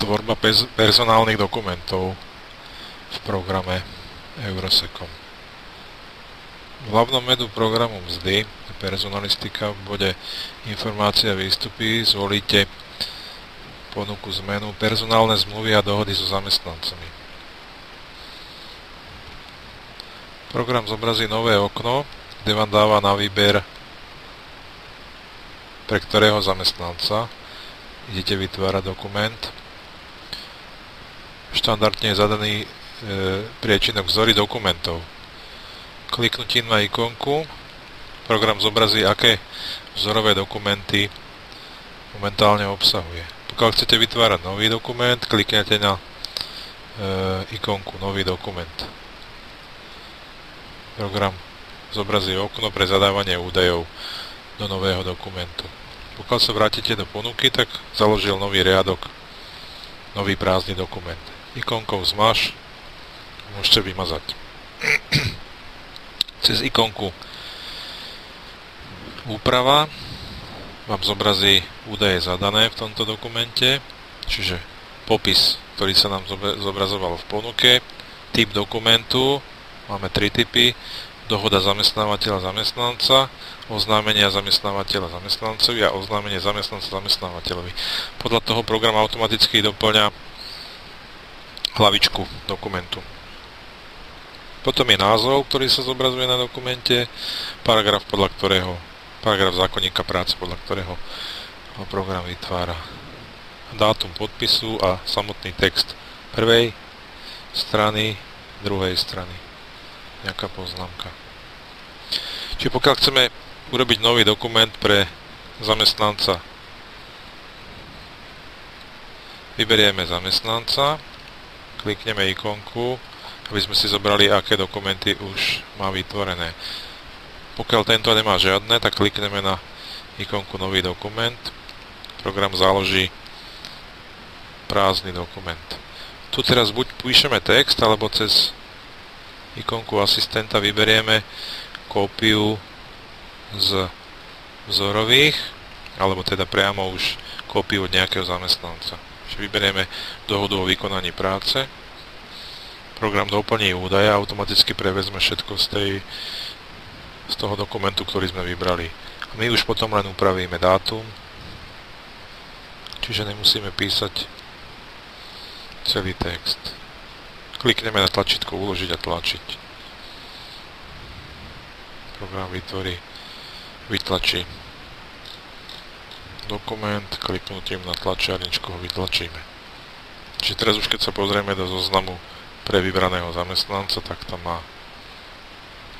Tvorba personálnych dokumentov v programe Eurosecom. V hlavnom menu programu mzdy personalistika v bode informácie a výstupy zvolíte ponuku z menu personálne zmluvy a dohody so zamestnancami. Program zobrazí nové okno, kde vám dáva na výber, pre ktorého zamestnanca idete vytvárať dokument. Štandardne je zadaný priečinok vzory dokumentov. Kliknutím na ikonku program zobrazí, aké vzorové dokumenty momentálne obsahuje. Pokiaľ chcete vytvárať nový dokument, kliknete na ikonku Nový dokument. Program zobrazí okno pre zadávanie údajov do nového dokumentu. Pokiaľ sa vrátite do ponuky, tak založil nový riadok, nový prázdny dokument. Ikonkou zmaž môžete vymazať. Cez ikonku Úprava vám zobrazí údaje zadané v tomto dokumente, čiže popis, ktorý sa nám zobrazoval v ponuke, typ dokumentu, máme 3 typy, dohoda zamestnávateľa zamestnanca, oznámenia zamestnávateľa zamestnancovi a oznámenie zamestnanca zamestnávateľovi. Podľa toho program automaticky doplňa hlavičku dokumentu. Potom je názov, ktorý sa zobrazuje na dokumente, paragraf zákonníka práce, podľa ktorého ho program vytvára. Dátum podpisu a samotný text prvej strany, druhej strany. Nejaká poznámka. Čiže pokiaľ chceme urobiť nový dokument pre zamestnanca, vyberieme zamestnanca, klikneme ikonku, aby sme si zobrali, aké dokumenty už má vytvorené. Pokiaľ tento nemá žiadne, tak klikneme na ikonku Nový dokument. Program založí prázdny dokument. Tu teraz buď píšeme text, alebo cez ikonku asistenta vyberieme kópiu z vzorových, alebo teda priamo už kópiu od nejakého zamestnanca. Čiže vyberieme dohodu o vykonaní práce. Program doplní údaje a automaticky prevezme všetko z toho dokumentu, ktorý sme vybrali. A my už potom len upravíme dátum, čiže nemusíme písať celý text. Klikneme na tlačítko Uložiť a tlačiť. Program vytlačí dokument, kliknutím na tlačiarničku ho vytlačíme. Čiže teraz už keď sa pozrieme do zoznamu pre vybraného zamestnanca, tak tam má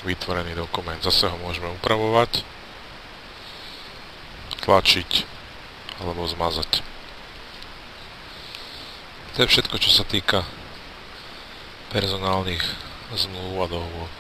vytvorený dokument. Zase ho môžeme upravovať, tlačiť alebo zmazať. To je všetko, čo sa týka personálnych zmluv a dohôd.